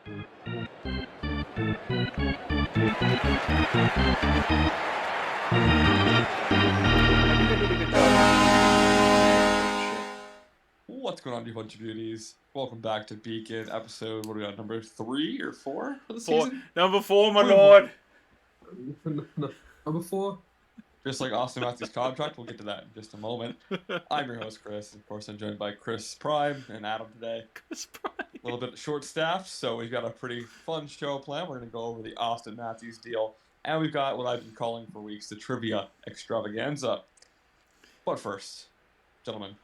What's going on, you bunch of beauties? Welcome back to Beakin, episode, what are we on, number 3 or 4 for the season? Number 4, my lord! Number 4? Just like Auston Matthews' contract, we'll get to that in just a moment. I'm your host, Chris. Of course, I'm joined by Chris Prime and Adam today. Chris Prime. A little bit short-staffed, so we've got a pretty fun show planned. We're going to go over the Auston Matthews deal, and we've got what I've been calling for weeks, the trivia extravaganza. But first, gentlemen,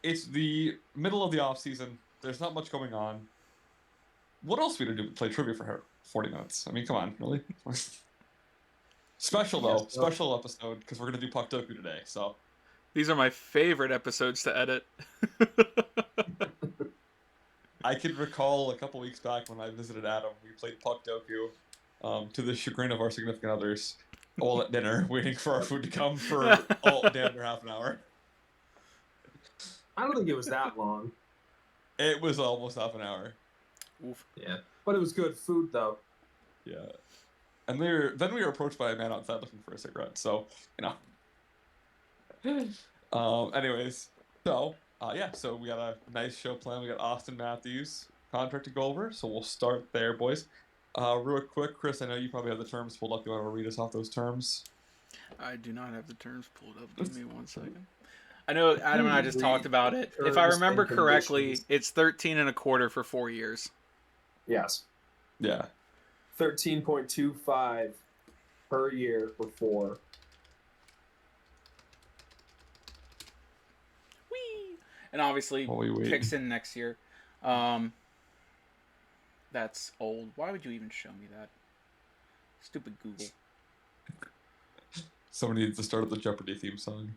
it's the middle of the off-season. There's not much going on. What else are we going to do? Play trivia for 40 minutes? I mean, come on, really? Special, though. Yes, Special episode, because we're going to do Puckdoku today, so... These are my favorite episodes to edit. I can recall a couple weeks back when I visited Adam, we played Puckdoku, to the chagrin of our significant others, all at dinner, waiting for our food to come for damn near half an hour. I don't think it was that long. It was almost half an hour. Oof. Yeah. But it was good food, though. Yeah. And then we were approached by a man outside looking for a cigarette, so, you know. Anyways, so, so we got a nice show planned. We got Auston Matthews contract to go over, so we'll start there, boys. Real quick, Chris, I know you probably have the terms pulled up. You want to read us off those terms? I do not have the terms pulled up. Give me 1 second. I know Adam and I just talked about it. If I remember correctly, it's 13 and a quarter for 4 years. Yes. Yeah. 13.25 per year for 4. Whee! And obviously, picks in next year. That's old. Why would you even show me that? Stupid Google. Somebody needs to start up the Jeopardy theme song.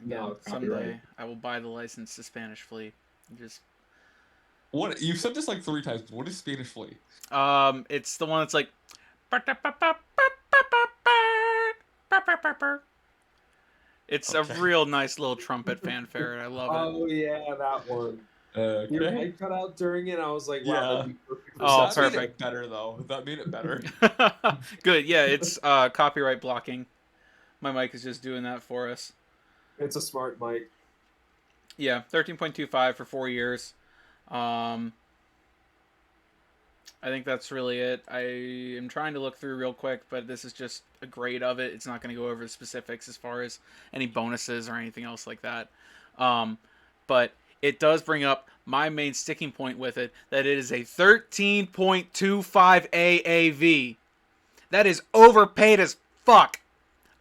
No, someday I will buy the license to Spanish Flea. Just... What? You've said this like 3 times. What is Spanish Flea? It's the one that's like... It's a real nice little trumpet fanfare, and I love it. Oh, yeah, that one. Okay. Your mic cut out during it, I was like, wow, that'd be perfect. Oh, that perfect. made it better, though. That made it better. Good, yeah, it's copyright blocking. My mic is just doing that for us. It's a smart mic. Yeah, 13.25 for 4 years. I think that's really it. I am trying to look through real quick, but this is just a grade of it. It's not going to go over the specifics as far as any bonuses or anything else like that. But it does bring up my main sticking point with it, that it is a 13.25 AAV. That is overpaid as fuck.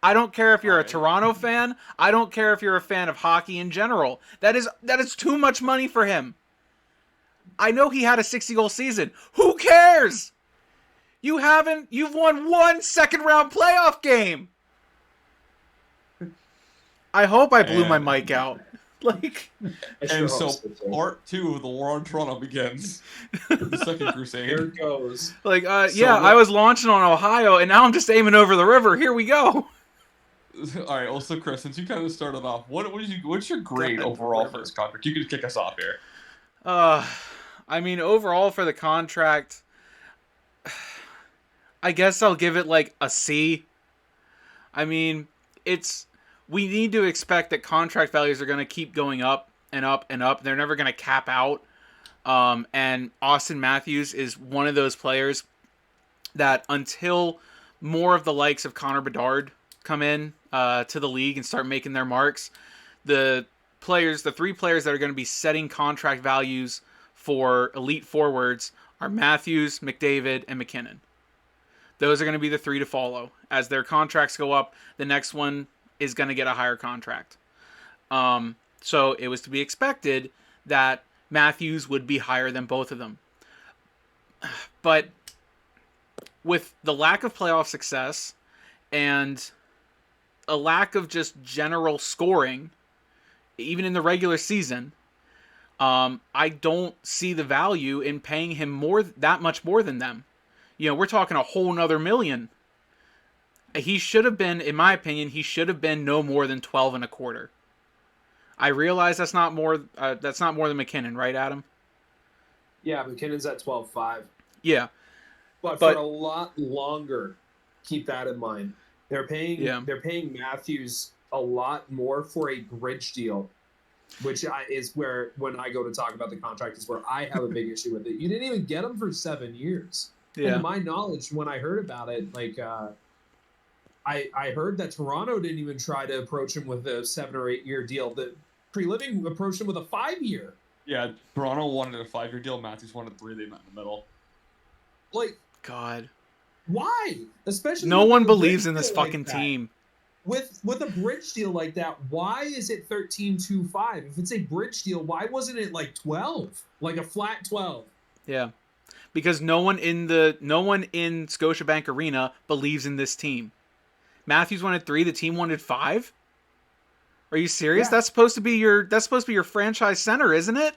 I don't care if you're a Toronto fan. I don't care if you're a fan of hockey in general. That is too much money for him. I know he had a 60-goal season. Who cares? You've won 1 second-round playoff game. I hope I blew my mic out. And so part 2 of the war on Toronto begins. The second crusade. Here it goes. I was launching on Ohio, and now I'm just aiming over the river. Here we go. All right, also, Chris, since you kind of started off, what's your grade overall for this contract? You can kick us off here. I mean, overall for the contract, I guess I'll give it like a C. I mean, we need to expect that contract values are going to keep going up and up and up. They're never going to cap out. And Auston Matthews is one of those players that until more of the likes of Connor Bedard come in to the league and start making their marks, the 3 players that are going to be setting contract values for elite forwards are Matthews, McDavid, and McKinnon. Those are going to be the 3 to follow. As their contracts go up, the next one is going to get a higher contract. So it was to be expected that Matthews would be higher than both of them. But with the lack of playoff success and a lack of just general scoring, even in the regular season, I don't see the value in paying him that much more than them. You know, we're talking a whole nother $1 million. He should have been, in my opinion, no more than 12 and a quarter. I realize that's not more than McKinnon, right, Adam? Yeah, McKinnon's at 12.5. Yeah. But But- for a lot longer, keep that in mind. They're paying Matthews a lot more for a bridge deal, which is where, when I go to talk about the contract, is where I have a big issue with it. You didn't even get him for 7 years. Yeah. And to my knowledge, when I heard about it, like I heard that Toronto didn't even try to approach him with a 7 or 8 year deal. That Pre-Living approached him with a 5 year. Yeah, Toronto wanted a 5-year deal. Matthews wanted 3. They met in the middle. Like, God. why? Especially No with one a believes bridge in this deal like fucking that. team. With a bridge deal like that, why is it 13.25? If it's a bridge deal, why wasn't it like 12? Like a flat 12? Yeah. Because no one in Scotiabank Arena believes in this team. Matthews wanted 3, the team wanted 5? Are you serious? Yeah. That's supposed to be your franchise center, isn't it?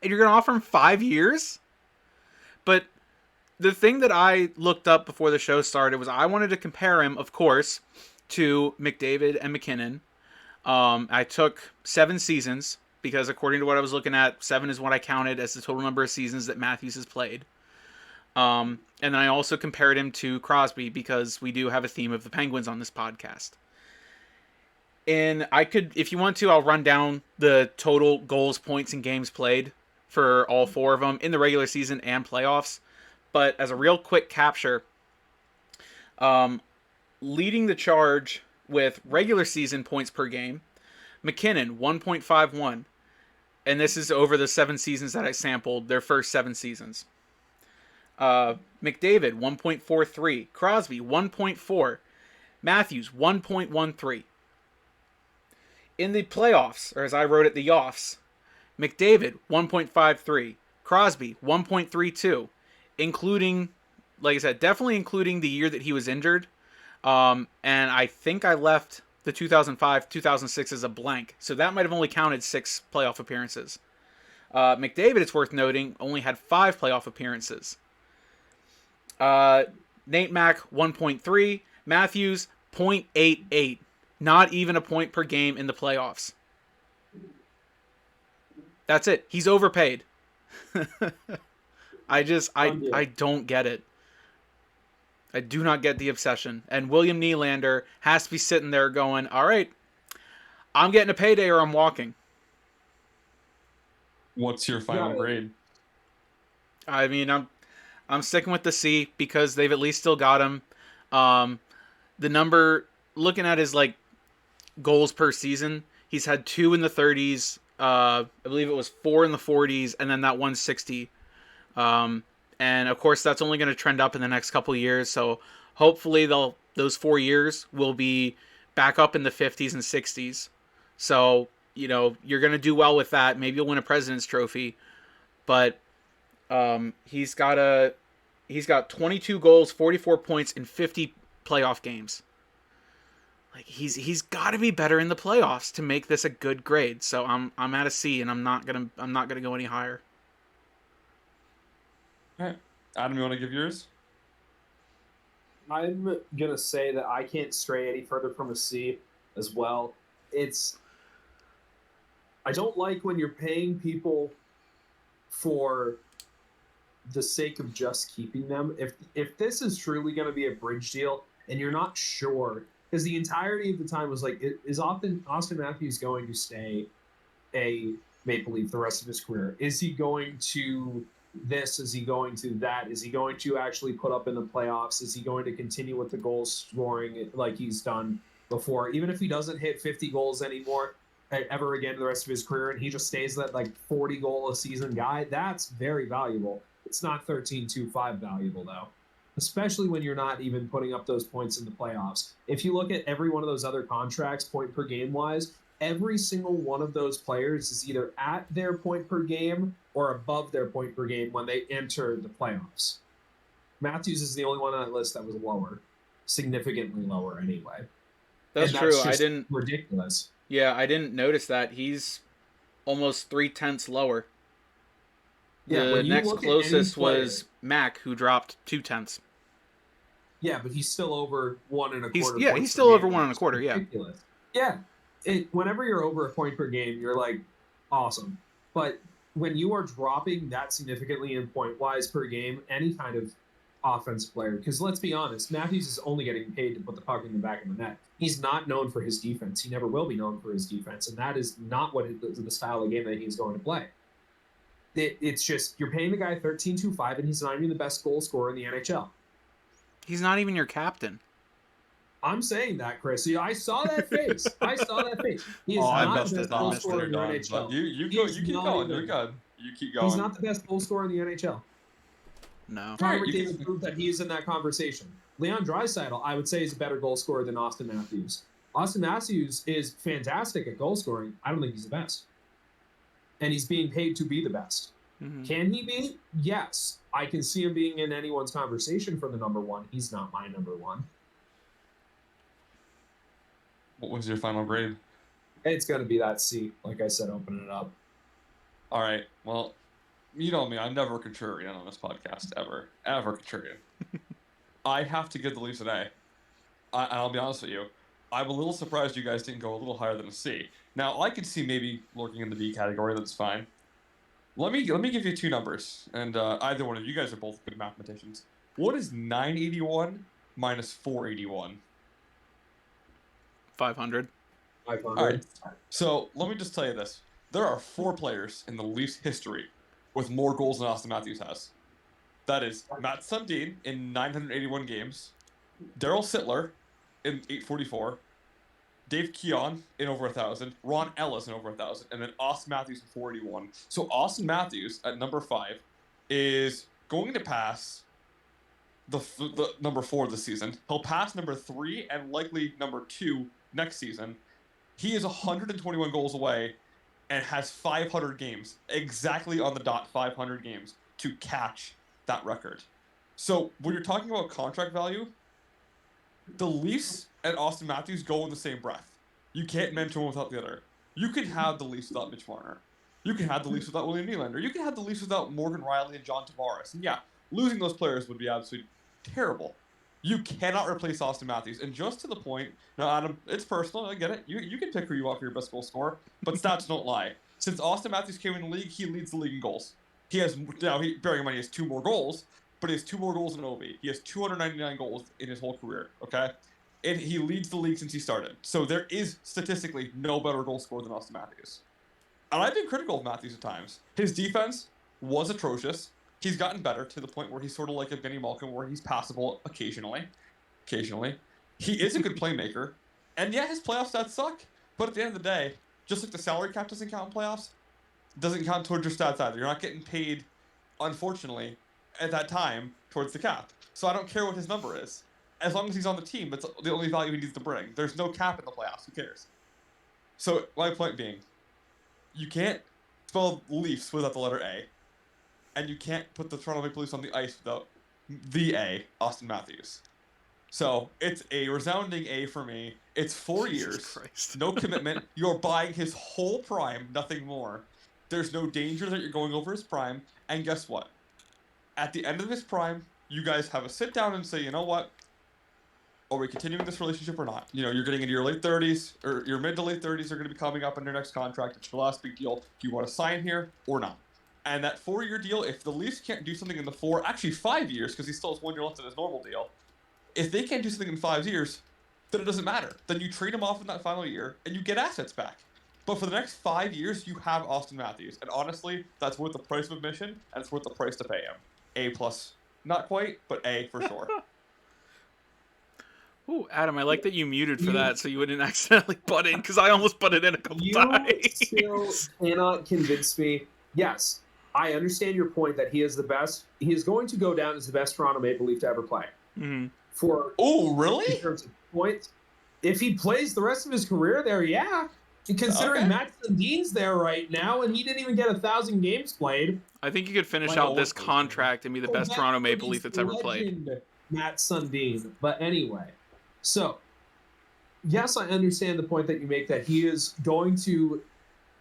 And you're going to offer him 5 years? But the thing that I looked up before the show started was I wanted to compare him, of course, to McDavid and McKinnon. I took 7 seasons because according to what I was looking at, 7 is what I counted as the total number of seasons that Matthews has played. And then I also compared him to Crosby because we do have a theme of the Penguins on this podcast. And if you want to, I'll run down the total goals, points, and games played for all 4 of them in the regular season and playoffs. But as a real quick capture, leading the charge with regular season points per game, McKinnon 1.51, and this is over the 7 seasons that I sampled, their first 7 seasons. McDavid 1.43, Crosby 1.4, Matthews 1.13. In the playoffs, or as I wrote it, the offs, McDavid 1.53, Crosby 1.32, including, like I said, definitely including the year that he was injured. And I think I left the 2005-2006 as a blank, so that might have only counted 6 playoff appearances. McDavid, it's worth noting, only had 5 playoff appearances. Nate Mack 1.3, Matthews 0.88. Not even a point per game in the playoffs. That's it. He's overpaid. I don't get it. I do not get the obsession. And William Nylander has to be sitting there going, all right, I'm getting a payday or I'm walking. What's your final grade? I mean, I'm sticking with the C because they've at least still got him. The number, looking at his like goals per season, he's had 2 in the 30s. I believe it was 4 in the 40s, and then that 160. And of course, that's only going to trend up in the next couple of years. So hopefully, those 4 years will be back up in the 50s and 60s. So you're going to do well with that. Maybe you'll win a President's Trophy, but he's got 22 goals, 44 points in 50 playoff games. Like he's got to be better in the playoffs to make this a good grade. So I'm at a C, and I'm not gonna go any higher. All right, Adam, you want to give yours? I'm gonna say that I can't stray any further from a C as well. I don't like when you're paying people for the sake of just keeping them. If this is truly going to be a bridge deal and you're not sure, because the entirety of the time was like, is Auston Matthews going to stay a Maple Leaf the rest of his career? Is he going to this? Is he going to that? Is he going to actually put up in the playoffs? Is he going to continue with the goal scoring like he's done before? Even if he doesn't hit 50 goals anymore, ever again the rest of his career, and he just stays that like 40 goal a season guy, that's very valuable. It's not 13.25 valuable though, especially when you're not even putting up those points in the playoffs. If you look at every one of those other contracts, point per game wise, every single one of those players is either at their point per game or above their point per game when they enter the playoffs. Matthews is the only one on that list that was lower, significantly lower anyway. That's true. I didn't. Ridiculous. Yeah, I didn't notice that. He's almost 0.3 lower. Yeah, the next closest was Mac, who dropped 0.2. Yeah, but he's still over 1.25. He's still over 1.25. Yeah. Ridiculous. Yeah. Whenever you're over a point per game, you're like, awesome. But when you are dropping that significantly in point-wise per game, any kind of offensive player, because let's be honest, Matthews is only getting paid to put the puck in the back of the net. He's not known for his defense. He never will be known for his defense, and that is not what the style of game that he's going to play. It's just you're paying the guy $13.25, and he's not even the best goal scorer in the NHL. He's not even your captain. I'm saying that, Chris. See, I saw that face. He is not the best goal scorer in the NHL. You keep going. You're good. You keep going. He's not the best goal scorer in the NHL. No. Connor McDavid proved that he is in that conversation. Leon Draisaitl, I would say, is a better goal scorer than Auston Matthews. Auston Matthews is fantastic at goal scoring. I don't think he's the best. And he's being paid to be the best. Mm-hmm. Can he be? Yes. I can see him being in anyone's conversation for the number one. He's not my number one. What was your final grade? It's going to be that C, like I said, opening it up. All right. Well, you know me. I'm never contrarian on this podcast, ever. Ever contrarian. I have to give the Leafs an A. I'll be honest with you. I'm a little surprised you guys didn't go a little higher than a C. Now, I could see maybe lurking in the B category. That's fine. Let me give you two numbers, and either one of you guys are both good mathematicians. What is 981 minus 481? 500. 500. All right. So let me just tell you this: there are 4 players in the Leafs history with more goals than Auston Matthews has. That is Matt Sundin in 981 games, Daryl Sittler in 844, Dave Keon in over 1,000, Ron Ellis in over 1,000, and then Auston Matthews in 481. So Auston Matthews at number 5 is going to pass the number 4 this season. He'll pass number 3 and likely number 2 next season. He is 121 goals away and has 500 games, exactly on the dot, 500 games to catch that record. So when you're talking about contract value, the Leafs and Auston Matthews go in the same breath. You can't mention one without the other. You can have the Leafs without Mitch Marner. You can have the Leafs without William Nylander. You can have the Leafs without Morgan Riley and John Tavares. And yeah, losing those players would be absolutely terrible. You cannot replace Auston Matthews. And just to the point, now Adam, it's personal, I get it. You can pick who you want for your best goal scorer, but stats don't lie. Since Auston Matthews came in the league, he leads the league in goals. He has, now, bearing in mind he has 2 more goals, but he has 2 more goals than Ovi. He has 299 goals in his whole career, okay? And he leads the league since he started. So there is statistically no better goal scorer than Auston Matthews. And I've been critical of Matthews at times. His defense was atrocious. He's gotten better to the point where he's sort of like Evgeny Malkin, where he's passable occasionally. He is a good playmaker. And yeah, his playoff stats suck. But at the end of the day, just like the salary cap doesn't count in playoffs, doesn't count towards your stats either. You're not getting paid, unfortunately, at that time towards the cap. So I don't care what his number is. As long as he's on the team, that's the only value he needs to bring. There's no cap in the playoffs. Who cares? So my point being, you can't spell Leafs without the letter A. And you can't put the Toronto Maple Leafs on the ice without the A, Auston Matthews. So it's a resounding A for me. It's 4 years, no commitment. You're buying his whole prime, nothing more. There's no danger that you're going over his prime. And guess what? At the end of his prime, you guys have a sit down and say, you know what? Are we continuing this relationship or not? You know, you're getting into your late 30s, or your mid to late 30s are going to be coming up on your next contract. It's your last big deal. Do you want to sign here or not? And that 4-year deal, if the Leafs can't do something in the 5 years, because he still has 1 year left in his normal deal, if they can't do something in 5 years, then it doesn't matter. Then you trade him off in that final year, and you get assets back. But for the next 5 years, you have Auston Matthews. And honestly, that's worth the price of admission, and it's worth the price to pay him. A+. Not quite, but A for sure. Ooh, Adam, I like that you muted for that so you wouldn't accidentally butt in, because I almost butted in a couple times. You still cannot convince me. Yes, I understand your point that he is the best. He is going to go down as the best Toronto Maple Leaf to ever play. Mm-hmm. Really? In terms of points, if he plays the rest of his career there, yeah. Considering Matt Sundin's there right now, and he didn't even get 1,000 games played. I think you could finish out this contract and be the best Toronto Maple Leaf that's ever played. Matt Sundin. But anyway, so yes, I understand the point that you make that he is going to,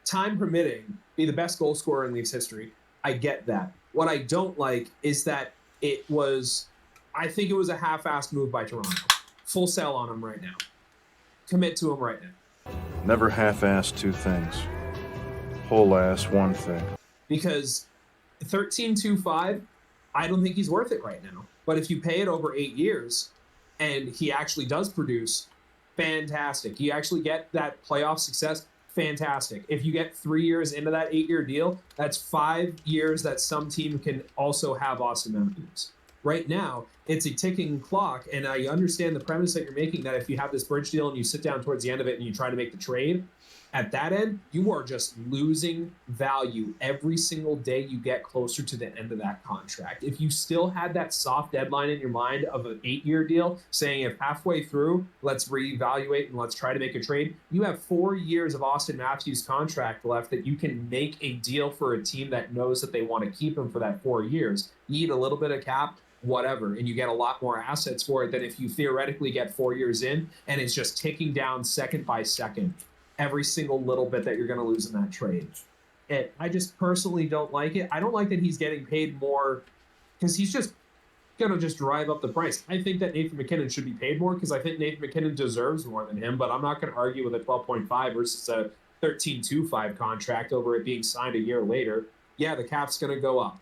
time permitting, be the best goal scorer in Leafs history. I get that. What I don't like is that I think it was a half-assed move by Toronto. Full sell on him right now. Commit to him right now. Never half-ass 2 things. Whole ass 1 thing. because 13.25, I don't think he's worth it right now. But if you pay it over 8 years and he actually does produce, fantastic. You actually get that playoff success, fantastic. If you get 3 years into that 8-year deal, that's 5 years that some team can also have Auston Matthews. Right now, it's a ticking clock, and I understand the premise that you're making, that if you have this bridge deal and you sit down towards the end of it and you try to make the trade, at that end, you are just losing value every single day you get closer to the end of that contract. If you still had that soft deadline in your mind of an 8-year deal, saying if halfway through, let's reevaluate and let's try to make a trade, you have 4 years of Auston Matthews contract left that you can make a deal for a team that knows that they want to keep him for that 4 years. You eat a little bit of cap, whatever, and you get a lot more assets for it than if you theoretically get 4 years in and it's just ticking down second by second every single little bit that you're going to lose in that trade. And I just personally don't like it. I don't like that he's getting paid more because he's just going to just drive up the price. I think that Nathan MacKinnon should be paid more because I think Nathan MacKinnon deserves more than him, but I'm not going to argue with a 12.5 versus a 13.25 contract over it being signed a year later. Yeah, the cap's going to go up.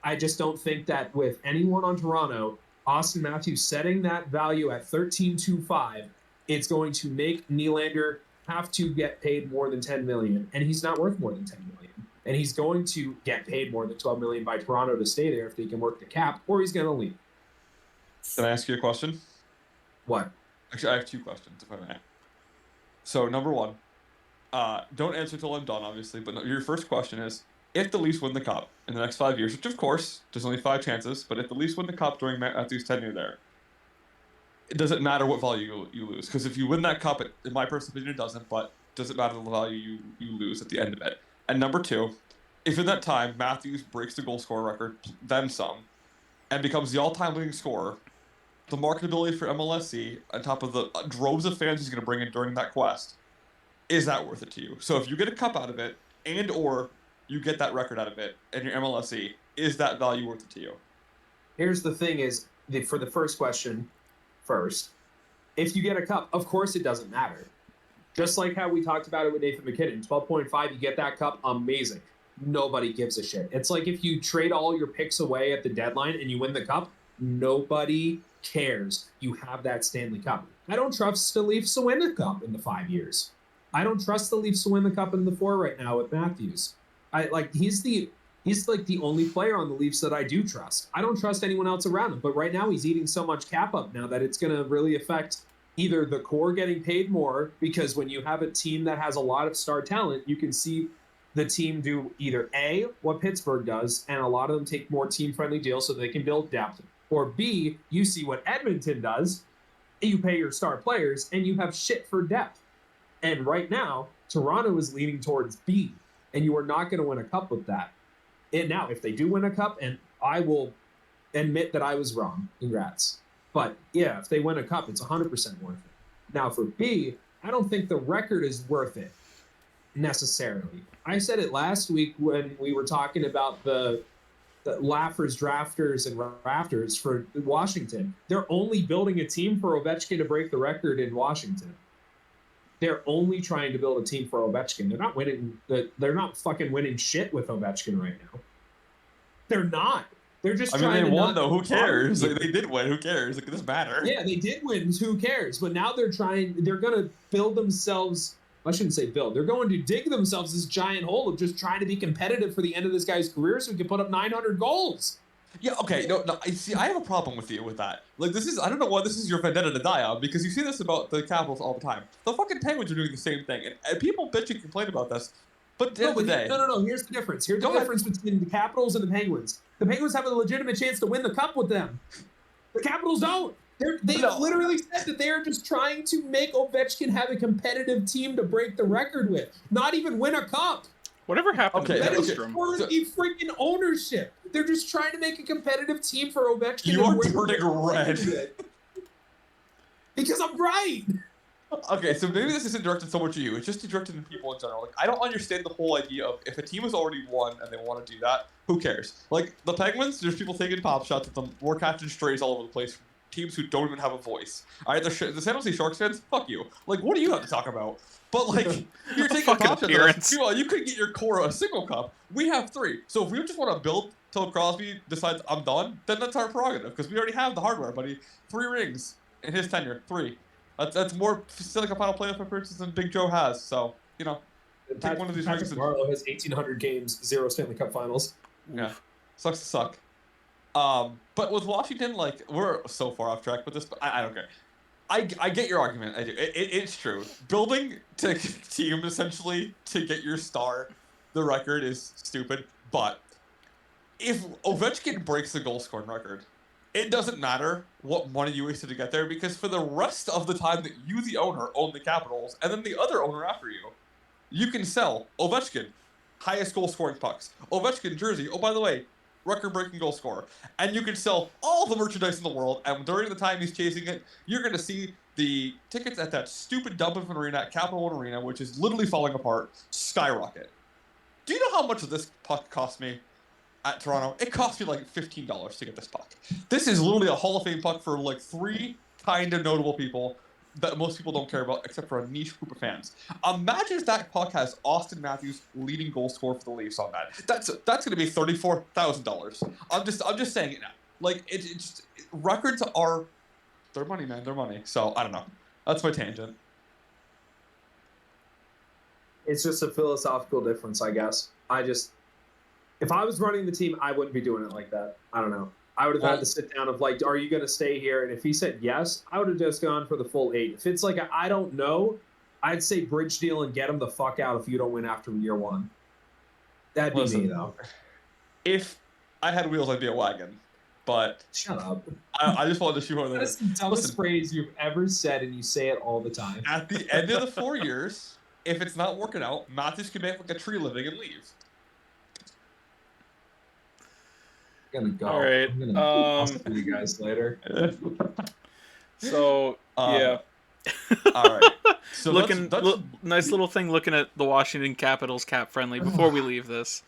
I just don't think that with anyone on Toronto, Auston Matthews setting that value at 13.25, it's going to make Nylander have to get paid more than 10 million, and he's not worth more than 10 million. And he's going to get paid more than 12 million by Toronto to stay there if they can work the cap, or he's going to leave. Can I ask you a question? What? Actually, I have 2 questions, if I may. So, number 1, don't answer till I'm done, obviously, but your first question is, if the Leafs win the Cup in the next 5 years, which of course, there's only 5 chances, but if the Leafs win the Cup during Matthews' tenure there, it doesn't matter what value you lose. Because if you win that Cup, in my personal opinion, it doesn't, but doesn't matter the value you lose at the end of it. And number 2, if in that time Matthews breaks the goal scorer record, then some, and becomes the all-time leading scorer, the marketability for MLSC, on top of the droves of fans he's going to bring in during that quest, is that worth it to you? So if you get a Cup out of it, and or you get that record out of it, and your MLSC, is that value worth it to you? Here's the thing is, for the first question first, if you get a Cup, of course it doesn't matter. Just like how we talked about it with Nathan MacKinnon, 12.5, you get that Cup, amazing. Nobody gives a shit. It's like if you trade all your picks away at the deadline and you win the Cup, nobody cares. You have that Stanley Cup. I don't trust the Leafs to win the Cup in the 5 years. I don't trust the Leafs to win the Cup in the 4 right now with Matthews. He's like the only player on the Leafs that I do trust. I don't trust anyone else around him, but right now he's eating so much cap up now that it's going to really affect either the core getting paid more, because when you have a team that has a lot of star talent, you can see the team do either A, what Pittsburgh does, and a lot of them take more team-friendly deals so they can build depth, or B, you see what Edmonton does, you pay your star players, and you have shit for depth. And right now, Toronto is leaning towards B, and you are not going to win a Cup with that. And now, if they do win a Cup, and I will admit that I was wrong, congrats. But yeah, if they win a Cup, it's 100% worth it. Now for B, I don't think the record is worth it necessarily. I said it last week when we were talking about the laughers, drafters, and rafters for Washington. They're only building a team for Ovechkin to break the record in Washington. They're only trying to build a team for Ovechkin. They're not winning. They're not fucking winning shit with Ovechkin right now. They're not. They're just trying to. I mean, they won though. Who cares? Like, they did win. Who cares? Like, it doesn't matter. Yeah, they did win. Who cares? But now they're trying. They're gonna build themselves. I shouldn't say build. They're going to dig themselves this giant hole of just trying to be competitive for the end of this guy's career, so he can put up 900 goals. Yeah, okay, no, see, I have a problem with you with that. Like, I don't know why this is your vendetta to die on, because you see this about the Capitals all the time. The fucking Penguins are doing the same thing, and people bitch and complain about this, but at the end of the day... No, here's the difference. Here's the difference between the Capitals and the Penguins. The Penguins have a legitimate chance to win the Cup with them. The Capitals don't. They literally said that they are just trying to make Ovechkin have a competitive team to break the record with, not even win a Cup. Whatever happened to Backstrom? That is for the freaking ownership. They're just trying to make a competitive team for Ovechkin. You are turning red. Because I'm right. Okay, so maybe this isn't directed so much at you. It's just directed at people in general. Like, I don't understand the whole idea of if a team has already won and they want to do that, who cares? Like, the Penguins, there's people taking pop shots at them. We're catching strays all over the place from teams who don't even have a voice. All right, the San Jose Sharks fans, fuck you. Like, what do you have to talk about? But like, you're taking Fucking options. appearance. Meanwhile, you could get your core a single cup. We have 3. So if we just want to build till Crosby decides I'm done, then that's our prerogative because we already have the hardware, buddy. 3 rings in his tenure. 3. That's more Stanley Cup final playoff appearances than Big Joe has. So take one of these rings. Marlowe has 1,800 games, 0 Stanley Cup Finals. Yeah, sucks to suck. But with Washington, like we're so far off track with this, but I don't care. I get your argument. I do. It's true. Building to team essentially to get your star, the record is stupid. But if Ovechkin breaks the goal scoring record, it doesn't matter what money you wasted to get there because for the rest of the time that you, the owner, own the Capitals, and then the other owner after you, you can sell Ovechkin, highest goal scoring pucks. Ovechkin jersey. Oh, by the way, record-breaking goal scorer. And you can sell all the merchandise in the world, and during the time he's chasing it, you're going to see the tickets at that stupid Dublin Arena at Capital One Arena, which is literally falling apart, skyrocket. Do you know how much this puck cost me at Toronto? It cost me like $15 to get this puck. This is literally a Hall of Fame puck for like 3 kind of notable people that most people don't care about except for a niche group of fans. Imagine if that puck has Auston Matthews leading goal scorer for the Leafs on that. That's going to be $34,000. I'm just saying it now. Like it's just records are their money, man. Their money. So I don't know. That's my tangent. It's just a philosophical difference, I guess. If I was running the team, I wouldn't be doing it like that. I don't know. I would have had to sit down of like, are you going to stay here? And if he said yes, I would have just gone for the full 8. If it's like, I don't know, I'd say bridge deal and get him the fuck out if you don't win after year 1. That'd be me, though. If I had wheels, I'd be a wagon. But shut up. I just wanted to shoot on there. That's the dumbest phrase you've ever said, and you say it all the time. At the end of the 4 years, if it's not working out, Matthews can make like a tree living and leave. I'm gonna go. All right. I'm gonna I'll see you guys later. So yeah. All right. So nice little thing looking at the Washington Capitals cap friendly before we leave this.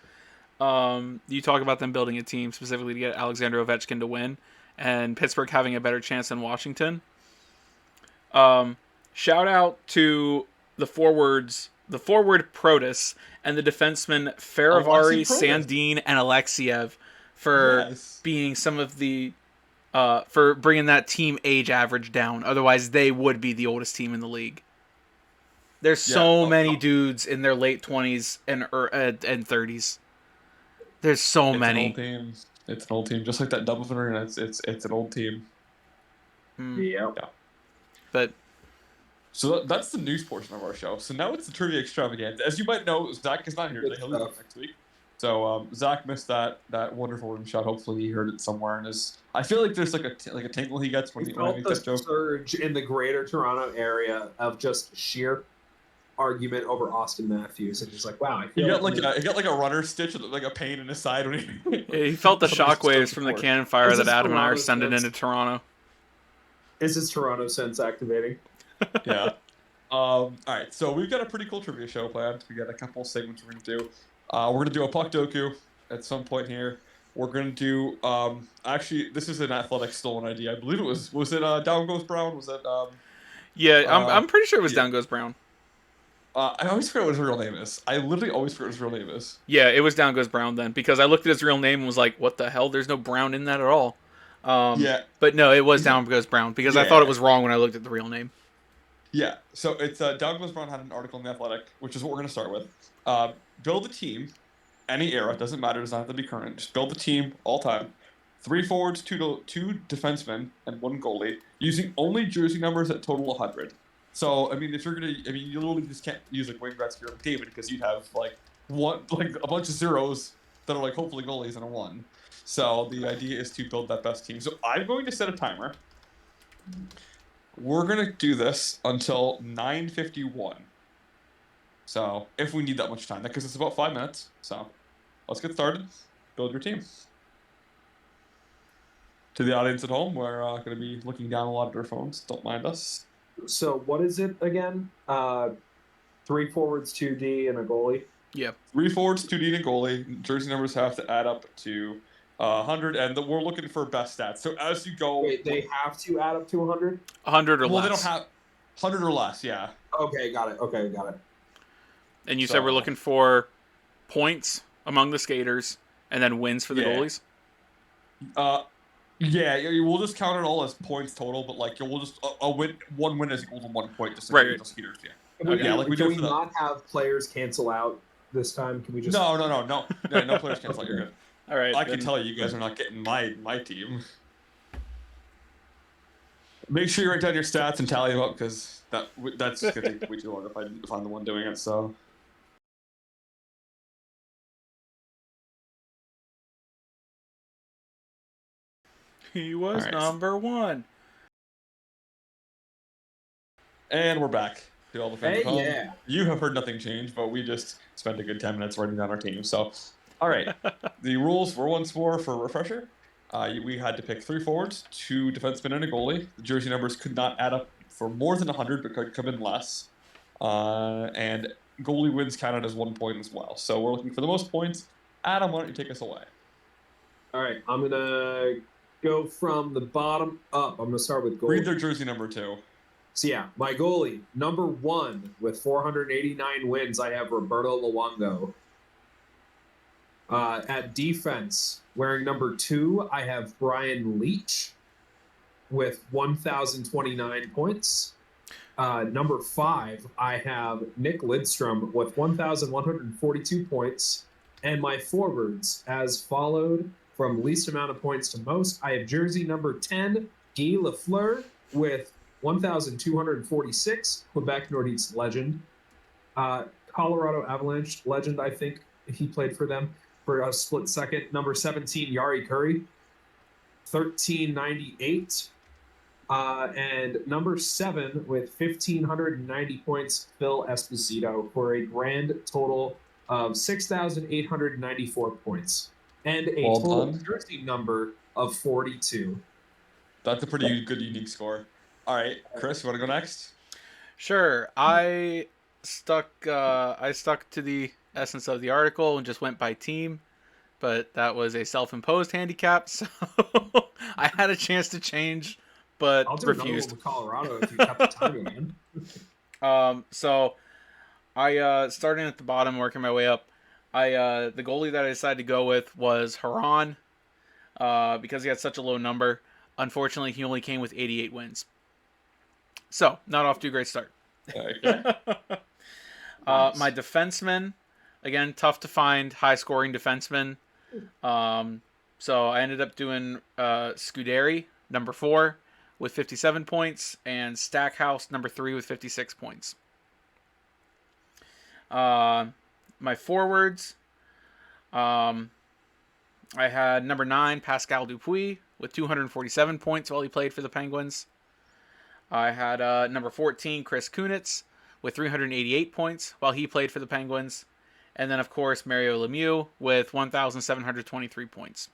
You talk about them building a team specifically to get Alexander Ovechkin to win, and Pittsburgh having a better chance than Washington. Shout out to the forward Protas and the defensemen Faravari, Sandin, and Alexiev for being some of the for bringing that team age average down. Otherwise, they would be the oldest team in the league. There's so many dudes in their late 20s and 30s. There's so many. It's an old team, just like that Dublin Arena. It's an old team. Yeah. But so that's the news portion of our show. So now it's the trivia extravaganza. As you might know, Zach is not here today. He'll be back next week. So Zach missed that wonderful rim shot. Hopefully he heard it somewhere in his. I feel like there's like a tingle he gets when he makes that joke. Surge in the Greater Toronto area of just sheer argument over Auston Matthews, and he's like, "Wow, I feel he got like a runner stitch with like a pain in his side when he felt the shockwaves from the cannon fire that Adam and I are sending into Toronto. Is his Toronto sense activating? Yeah. All right, so we've got a pretty cool trivia show planned. We got a couple of segments we're gonna do. We're gonna do a Puckdoku at some point here. We're gonna do actually this is an athletic stolen idea. I believe it was it Down Goes Brown? Was it Yeah, I'm pretty sure it was Down Goes Brown. I always forget what his real name is. I literally always forget what his real name is. Yeah, it was Down Goes Brown then, because I looked at his real name and was like, what the hell? There's no Brown in that at all. Yeah. But no, it was Down Goes Brown, because I thought it was wrong when I looked at the real name. Yeah, so it's Down Goes Brown had an article in The Athletic, which is what we're going to start with. Build a team, any era, doesn't matter, doesn't have to be current. Just build a team all time. 3 forwards, 2 defensemen, and 1 goalie, using only jersey numbers that total 100. So, I mean, if you're going to, you literally just can't use like Wayne Gretzky or McDavid because you'd have like a bunch of zeros that are like hopefully goalies and a 1. So the idea is to build that best team. So I'm going to set a timer. We're going to do this until 9:51. So if we need that much time, because it's about 5 minutes. So let's get started. Build your team. To the audience at home, we're going to be looking down a lot at our phones. Don't mind us. So what is it again? 3 forwards, 2D, and a goalie? Yep. 3 forwards, 2D, and a goalie. Jersey numbers have to add up to 100, and we're looking for best stats. So as you go... Wait, they have to add up to 100? 100 or less. Well, they don't have... 100 or less, yeah. Okay, got it. Okay, got it. And you said we're looking for points among the skaters and then wins for the goalies? Yeah, we'll just count it all as points total, but like we'll just one win is equal to 1 point just Right. the skaters. Yeah. Okay. Yeah, like we Can do we for the. not have players cancel out this time? Can we just? No. Yeah, no players cancel out. You're good. All right. I can tell you guys are not getting my team. Make sure you write down your stats and tally them up because that's gonna take way too long if I'm the one doing it. So. He was number 1. And we're back. To all the fans at home. Yeah. You have heard nothing change, but we just spent a good 10 minutes writing down our team. So, all right. The rules were once more for a refresher. We had to pick 3 forwards, 2 defensemen, and a goalie. The jersey numbers could not add up for more than 100, but could come in less. And goalie wins counted as 1 point as well. So we're looking for the most points. Adam, why don't you take us away? All right, I'm gonna go from the bottom up. I'm gonna start with goalie. Read their jersey number 2. So yeah, my goalie, number 1 with 489 wins, I have Roberto Luongo. At defense, wearing number 2, I have Brian Leach with 1,029 points. Number 5, I have Nick Lidstrom with 1,142 points. And my forwards, as followed from least amount of points to most, I have jersey number 10, Guy Lafleur with 1,246, Quebec Nordiques legend. Colorado Avalanche legend, I think he played for them for a split second. Number 17, Yari Curry, 1,398. And number 7 with 1,590 points, Phil Esposito, for a grand total of 6,894 points. And a total jersey number of 42. That's a pretty good unique score. All right, Chris, you want to go next? Sure. I stuck to the essence of the article and just went by team, but that was a self-imposed handicap, so I had a chance to change, but I'll do refused. With Colorado if you cut the time again. So I starting at the bottom, working my way up. The goalie that I decided to go with was Haran, because he had such a low number. Unfortunately, he only came with 88 wins. So, not off to a great start. Okay. Nice. My defenseman, again, tough to find high-scoring defenseman. So I ended up doing Scuderi, number 4, with 57 points, and Stackhouse, number 3, with 56 points. My forwards, I had number 9, Pascal Dupuis, with 247 points while he played for the Penguins. I had number 14, Chris Kunitz, with 388 points while he played for the Penguins. And then, of course, Mario Lemieux with 1,723 points.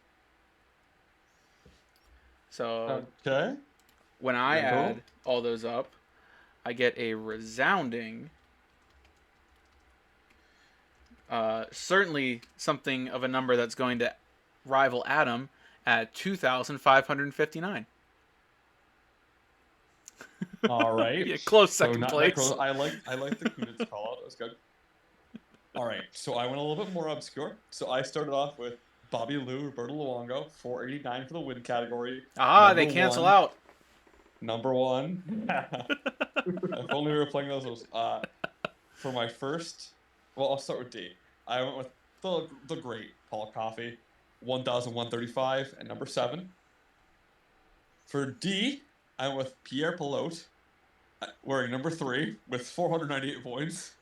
So, okay. When I add all those up, I get a resounding, certainly something of a number that's going to rival Adam at 2,559. All right. Yeah, close second place. I like the Kunitz call out. That was good. All right. So I went a little bit more obscure. So I started off with Bobby Lou, Roberto Luongo, 489 for the win category. They cancel out. Number 1. If only we were playing those. For my first, well, I'll start with D. I went with the great Paul Coffey, 1,135, and number 7. For D, I went with Pierre Pilote, wearing number 3 with 498 points.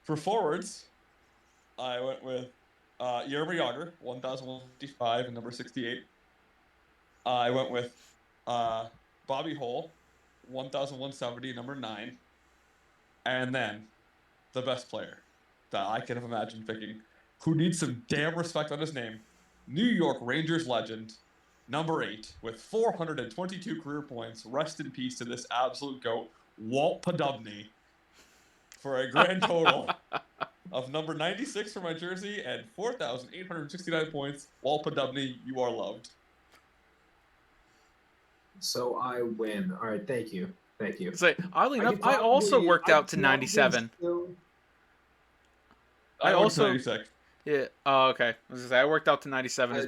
For forwards, I went with Jaromir Jagr, 1,155 and number 68. I went with Bobby Hull, 1,170, number 9. And then the best player that I could have imagined picking, who needs some damn respect on his name, New York Rangers legend, number 8, with 422 career points. Rest in peace to this absolute GOAT, Walt Podubny, for a grand total of number 96 for my jersey and 4,869 points. Walt Podubny, you are loved. So I win. All right, thank you. Thank you. It's like, oddly enough, could I also probably- worked I'd out to probably 97. still- I I worked also- 96. Yeah. Oh, okay. I was gonna say I worked out to 97 as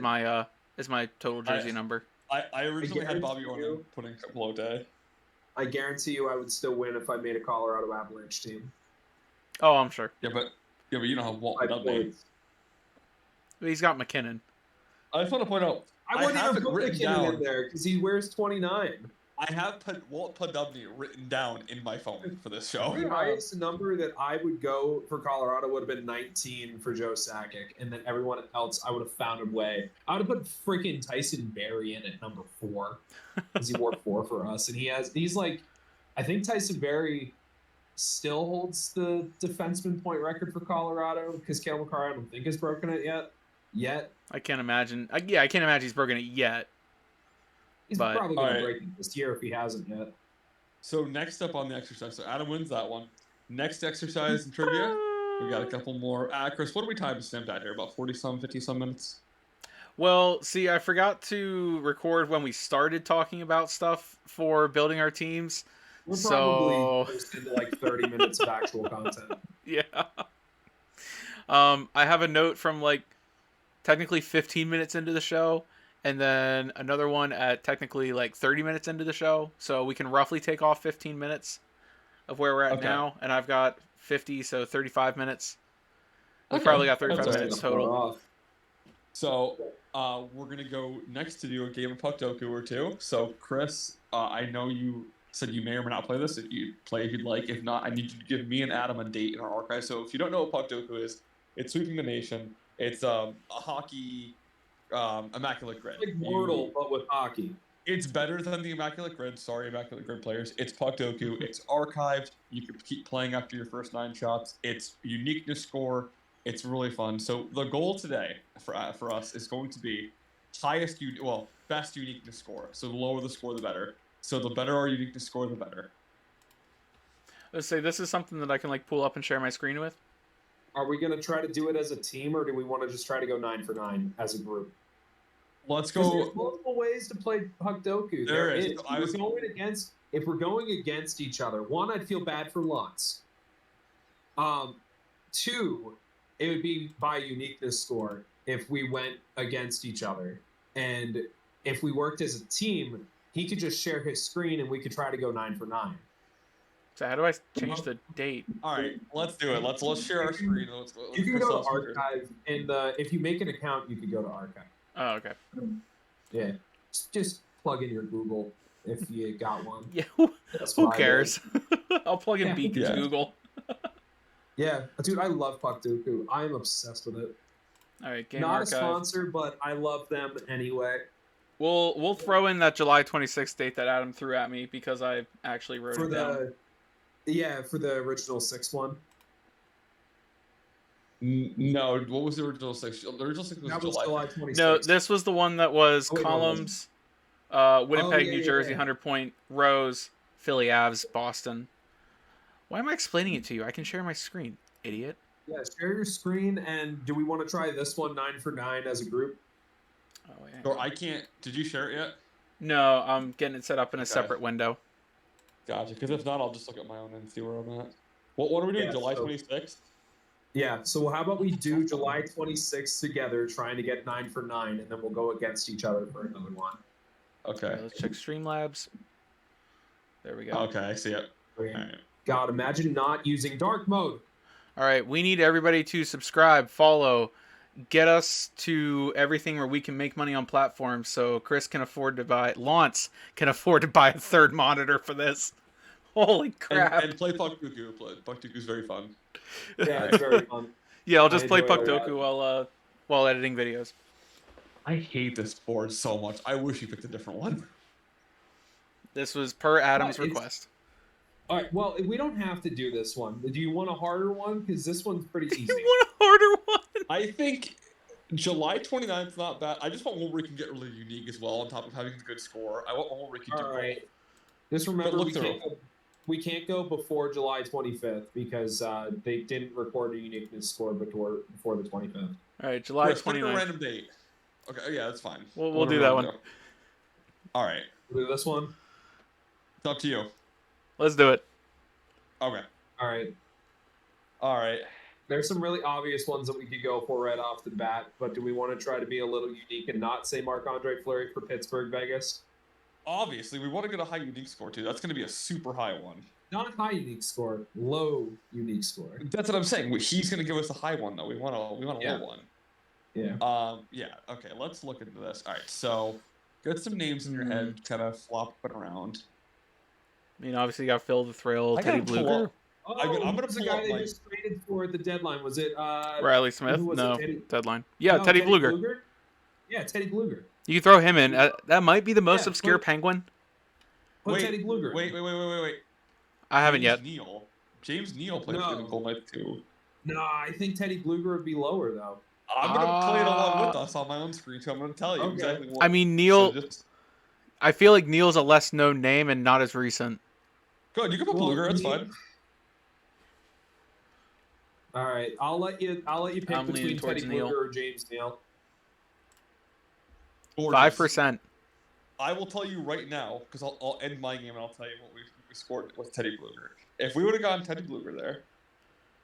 my total jersey number. I originally had Bobby guarantee Orton you- putting Pelote. I guarantee you I would still win if I made a Colorado Avalanche team. Oh, I'm sure. Yeah, but you don't have Walt 5 Dudley. points. He's got McKinnon. I just want to point out, I wouldn't have even it put written McKinnon down. in there because he wears 29. I have Walt Podubny written down in my phone for this show. The highest number that I would go for Colorado would have been 19 for Joe Sakic, and then everyone else I would have found a way. I would have put freaking Tyson Barrie in at number 4 because he wore 4 for us, and he's like, I think Tyson Barrie still holds the defenseman point record for Colorado because Cale Makar I don't think has broken it yet. I can't imagine. I can't imagine he's broken it yet. He's But- probably going to Alright. break it this year if he hasn't yet. So next up on the exercise, so Adam wins that one. Next exercise in trivia, we got a couple more. Chris, what are we time stamped at here? About 40-some, 50-some minutes? Well, see, I forgot to record when we started talking about stuff for building our teams. We're So- probably close into like 30 minutes of actual content. Yeah. I have a note from like technically 15 minutes into the show, and then another one at technically like 30 minutes into the show. So we can roughly take off 15 minutes of where we're at Okay. now, and I've got 50, so 35 minutes. We've Okay, probably got that's 35 all right. minutes Far total. off. So we're going to go next to do a game of Puckdoku or two. So Chris, I know you said you may or may not play this. If you play if you'd like. If not, I need you to give me and Adam a date in our archive. So if you don't know what Puckdoku is, it's sweeping the nation. It's a hockey immaculate grid. Like Wordle, but with hockey. It's better than the Immaculate Grid. Sorry, Immaculate Grid players. It's Puckdoku. It's archived. You can keep playing after your first 9 shots. It's uniqueness score. It's really fun. So the goal today for us is going to be best uniqueness score. So the lower the score, the better. So the better our uniqueness score, the better. Let's say this is something that I can like pull up and share my screen with. Are we going to try to do it as a team, or do we want to just try to go 9 for 9 as a group? Let's 'Cause go. there's multiple ways to play Puckdoku. There is. If we're going against each other, one, I'd feel bad for Lontz. 2, it would be by uniqueness score if we went against each other. And if we worked as a team, he could just share his screen and we could try to go 9 for 9. So how do I change the date? All right, let's do it. Let's share our screen. Let's You can Chris, go let's to share. archive, and if you make an account, you can go to archive. Oh, okay. Yeah, just plug in your Google if you got one. Yeah. That's Who what I did. cares? I'll plug in Yeah. Beakin to Yeah. Google. Yeah, dude, I love Puckdoku. I am obsessed with it. All right, game Not archive. a sponsor, but I love them anyway. We'll throw in that July 26th date that Adam threw at me because I actually wrote For it down. for the original 6 one. No, what was the original 6? The original 6 was That was July. July 26th. No, this was the one that was Oh, wait, no, it columns, Winnipeg, yeah, New yeah, Jersey, yeah. 100 Point, Rose, Philly Avs, Boston. Why am I explaining it to you? I can share my screen, idiot. Yeah, share your screen, and do we want to try this one 9 for 9 as a group? Oh, yeah. Or I can't. Did you share it yet? No, I'm getting it set up in a Okay. separate window. Gotcha. Because if not, I'll just look at my own and see where I'm at. What are we doing? Yeah, July so- 26th? Yeah, so how about we do July 26th together, trying to get 9 for 9, and then we'll go against each other for another one. Okay. Okay, let's check Streamlabs. There we go. Okay, I see it. Okay. All right. God, imagine not using dark mode. All right, we need everybody to subscribe, follow, get us to everything where we can make money on platforms so Chris can afford to buy, Lontz can afford to buy a 3rd monitor for this. Holy crap. And play Puckdoku. Puckdoku's very fun. Yeah, it's very fun. Yeah, I'll just I play enjoy it a Puckdoku while editing videos. I hate this board so much. I wish you picked a different one. This was per Adam's But it's- request. All right, well, we don't have to do this one. Do you want a harder one? Because this one's pretty easy. You want a harder one? I think July 29th is not bad. I just want one where we can get really unique as well on top of having a good score. I want one where we can do All both. right. Just remember, look we can't go before July 25th because they didn't record a uniqueness score before the 25th. All right, July Chris, pick a 29th. random date. Okay, yeah, that's fine. We'll do that one. All right, We'll do this one. it's up to you. Let's do it. Okay. All right. All right. There's some really obvious ones that we could go for right off the bat, but do we want to try to be a little unique and not say Marc-Andre Fleury for Pittsburgh, Vegas? Obviously, we want to get a high unique score too. That's going to be a super high one. Not high unique score, low unique score. That's what I'm saying. He's going to give us a high one though. We want a low one. Yeah. Yeah. Okay. Let's look into this. All right. So, get some names in your head, kind of flopping around. I mean, obviously, you got Phil the Thrill, Teddy Bluger. Oh, I'm gonna who's the pull guy up they my- just traded for at the deadline? Was it Riley Smith? who was it? No, Teddy- deadline. Yeah, No, Teddy Bluger. Yeah, Teddy Bluger. You can throw him in. That might be the most Yeah, obscure but- Penguin. Put Wait, Teddy Bluger. Wait. I haven't James yet. Neal. James Neal played No. for the Golden Knights too. No, I think Teddy Bluger would be lower though. I'm gonna play it along with us on my own screen, so I'm gonna tell you Okay. exactly what. I mean, Neal. So just, I feel like Neal's a less known name and not as recent. good. You can put Bluger. That's fine. All right, I'll let you pick I'm leaning between towards Teddy Neal. Bluger or James Neal. Gorgeous. 5%. I will tell you right now because I'll end my game and I'll tell you what we scored with Teddy Bluger. If we would have gotten Teddy Bluger there,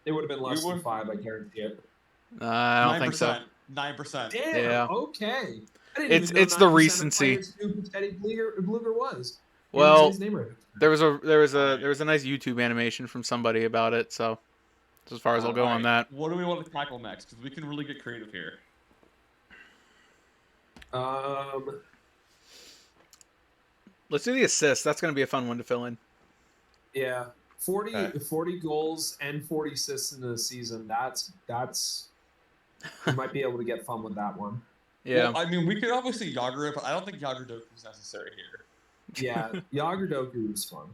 It would have been less We than would- 5, I guarantee it. I don't think so. 9%. Damn. Yeah. Okay. I didn't It's- even know it's the 9% of recency. players knew who Teddy Bluger was. Well, His name right. there was a nice YouTube animation from somebody about it. So, that's as far as I'll go on that. What do we want to tackle next? Because we can really get creative here. Let's do the assists. That's going to be a fun one to fill in. Yeah. 40, Okay. 40 goals and 40 assists in the season. That's you might be able to get fun with that one. Yeah. Well, I mean, we could obviously Yager it, but I don't think Yager Doku is necessary here. Yeah, Yager Doku is fun.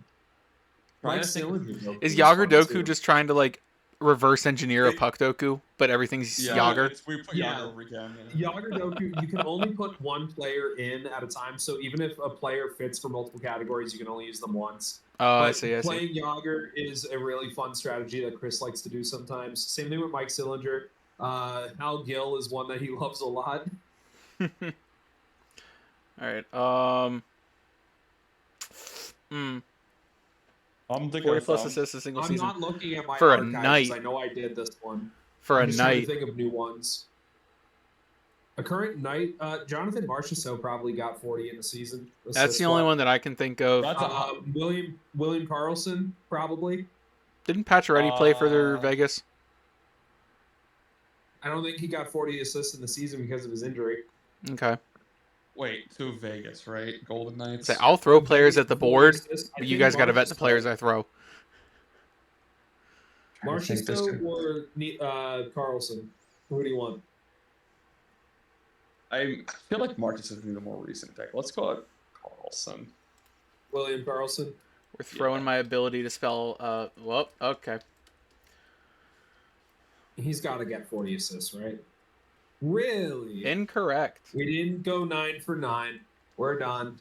Trying Mike to think- Sillinger Doku Is is Yager fun, Doku too. just trying to like reverse engineer a It- Puckdoku, but everything's Yager? We put Yeah. Yager over again. Yager Doku, you can only put one player in at a time. So even if a player fits for multiple categories, you can only use them once. Oh, I But see. Playing Yager is a really fun strategy that Chris likes to do sometimes. Same thing with Mike Sillinger. Hal Gill is one that he loves a lot. All right. I'm thinking 40 of plus some. assists a single I'm season not looking at my For a archives, 'cause night. I know I did this one. for a I'm just trying night. to think of new ones. A current night, Jonathan Marchessault probably got 40 in the season. That's the only one that I can think of. That's a William Carlson probably. Didn't Pacioretty play for their Uh, Vegas? I don't think he got 40 assists in the season because of his injury. Okay. Wait, to Vegas, right? Golden Knights. Say, I'll throw players at the 40 board, assists. I but you think guys got to vet the Marchessault- players I throw. Trying to think this Marchessault could- or Carlson? Who do you want? I feel like Marcus is the more recent pick. Let's go with Carlson. William Carlson. We're throwing Yeah. my ability to spell. Well, okay. He's got to get 40 assists, right? Really? Incorrect. We didn't go 9 for 9. We're done.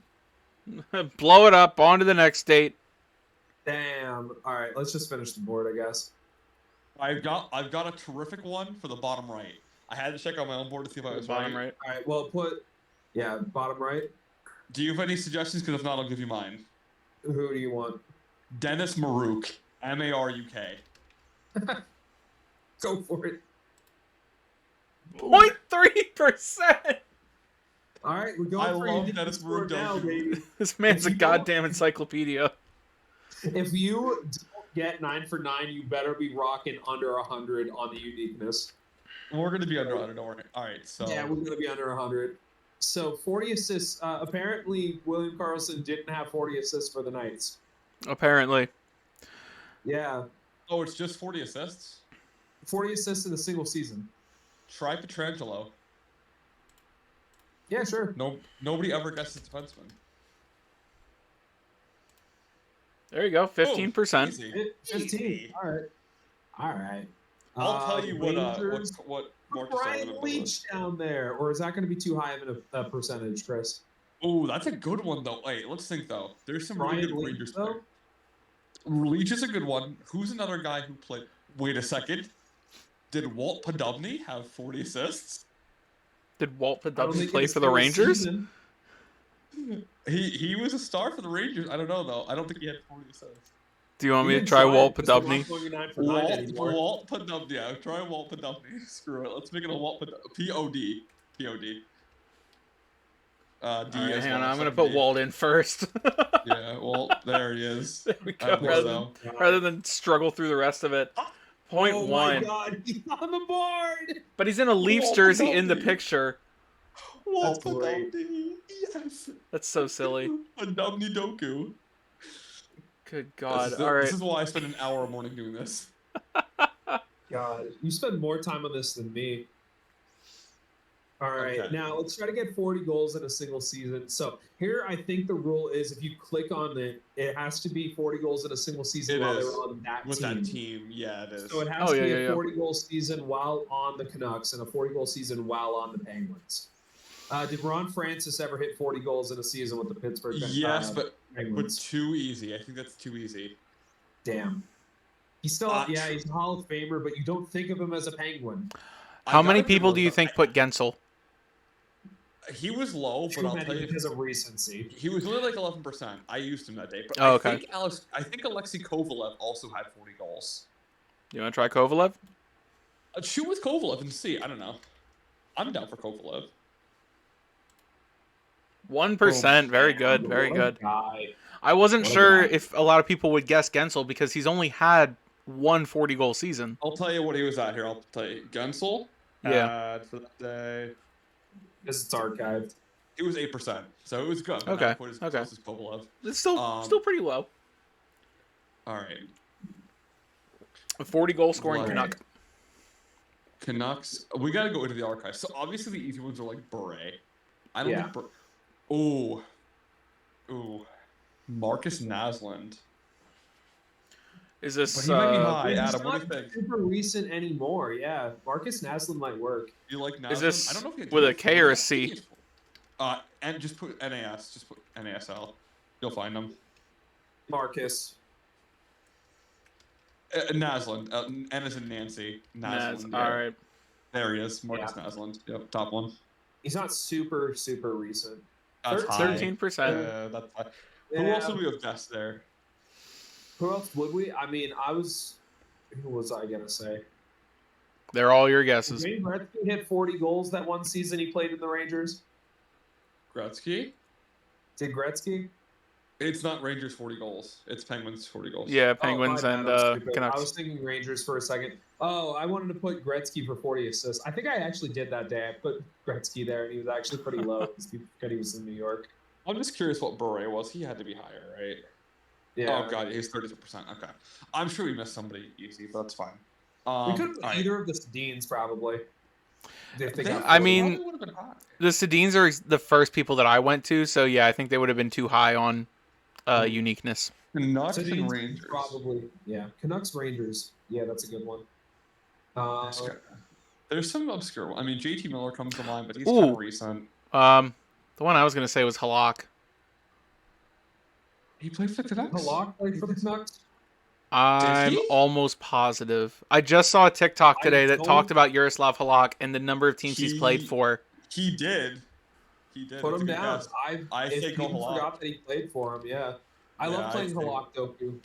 Blow it up. On to the next date. Damn. All right, let's just finish the board, I guess. I've got a terrific one for the bottom right. I had to check on my own board to see if I was Bottom right. right. All right, well, bottom right. Do you have any suggestions? Because if not, I'll give you mine. Who do you want? Dennis Maruk, Maruk. Go for it. 0.3%. All right, we're going I for love you Dennis score now, Maruk. baby. This man's a If you goddamn encyclopedia. If you don't get 9 for 9, you better be rocking under 100 on the uniqueness. We're gonna be under 100, don't worry. All right, so Yeah, we're going to be under 100. So 40 assists. Apparently, William Carlson didn't have 40 assists for the Knights. Apparently. Yeah, oh, it's just 40 assists. 40 assists in a single season. Try Pietrangelo. Yeah, sure. No, nobody ever guesses defenseman. There you go. 15%. Easy. 15. Easy. All right. All right. I'll tell you what Rangers, what put Marcus Brian Sullivan Leach down there, or is that going to be too high of a percentage, Chris? Oh, that's a good one though. Wait, let's think though. There's some really Brian good Leach, Rangers though? players. Leach is a good one. Who's another guy who played? Wait a second. Did Walt Podubny have 40 assists? Did Walt I don't Podubny think play it's for the full Rangers? season. He was a star for the Rangers. I don't know though. I don't think he had 40 assists. Do you want me You to can try it, Walt just we're not Podubny? going 9 for 9 anymore. Walt Podubny. Yeah, try Walt Podubny. Screw it. Let's make it a Walt Podubny. P-O-D. P-O-D. D All right, as hang on. well. I'm gonna second put D. Walt in first. Yeah, Walt. There he is. There we I go. believe so. Rather than struggle through the rest of it. Point Oh one. my God, he's on the board. But he's in a Leafs Walt jersey in the Podubny. picture. Walt That's great. Podubny. Yes. That's so silly. Podubny Doku. Good God. This All right. is why I spend an hour a morning doing this. God, you spend more time on this than me. All right, Okay. now let's try to get 40 goals in a single season. So here, I think the rule is if you click on it, it has to be 40 goals in a single season It while is. they're on that With team. that team, yeah, it is. So it has Oh, to yeah, be yeah, a yeah. 40-goal season while on the Canucks and a 40-goal season while on the Penguins. Did Ron Francis ever hit 40 goals in a season with the Pittsburgh Yes, but Penguins? too easy. I think that's too easy. Damn. He's still, he's a Hall of Famer, but you don't think of him as a Penguin. How I many gotta be people real do you though. think put Gensel? He was low, but Too I'll many tell you, because of recency. he was only like 11%. I used him that day, but Oh, okay. I think Alexei Kovalev also had 40 goals. You want to try Kovalev? Shoot with Kovalev and see. I don't know. I'm down for Kovalev. 1%. Very good. Very What a good. guy. I wasn't What a sure guy. if a lot of people would guess Gensel because he's only had one 40-goal season. I'll tell you what he was at here. I'll tell you. Gensel. Yeah. For that day. Because it's archived. It was 8%, so it was good. Okay, Not quite as okay. close as Kovalev. It's still pretty low. All right. A 40-goal scoring Right. Canuck. Canucks. We got to go into the archives. So obviously the easy ones are like Bure. I don't Yeah. think Ooh. Marcus Naslund. Is But this? he might be high. He's Adam, what do not you think? super recent anymore. Yeah, Marcus Naslund might work. Do you like Naslund? Is this I don't know if he had with a two K or a scores. C? And just put NAS. Just put NASL. You'll find them. Marcus. Naslund. N as in Nancy. Naz. Naslund. All right. There he is. Marcus Naslund. Yep, top one. He's not super recent. That's high. 13%. That's high. Who Yeah. else would we have guessed there? Who else would we? I mean, who was I gonna say? They're all your guesses. Wayne Gretzky hit 40 goals that one season he played in the Rangers. Gretzky? Did Gretzky? It's not Rangers 40 goals. It's Penguins 40 goals. Yeah, Oh, Penguins my and bad, I'm stupid. I Canucks. was thinking Rangers for a second. Oh, I wanted to put Gretzky for 40 assists. I think I actually did that day. I put Gretzky there, and he was actually pretty low because he was in New York. I'm just curious what Bure was. He had to be higher, right? Yeah. Oh, God. He's 32%. Okay. I'm sure we missed somebody easy, but that's fine. We could all have right. either of the Sedins probably. If they got I 40. mean, probably would have been high. The Sedins are the first people that I went to, so yeah, I think they would have been too high on uniqueness. Canucks and Sedins Rangers. probably. Yeah. Canucks Rangers. Yeah, that's a good one. There's some obscure one. I mean, JT Miller comes to mind, but he's Ooh. kind of recent. The one I was gonna say was Halak. He played for the Canucks. Halak played for the Canucks. I'm he? almost positive. I just saw a TikTok today that don't- talked about Yaroslav Halak and the number of teams he's played for. He did. He did. Put That's him a good down. guess. I say if go people Halak. forgot that he played for him. Yeah. I Yeah, love playing I'd say- Puckdoku.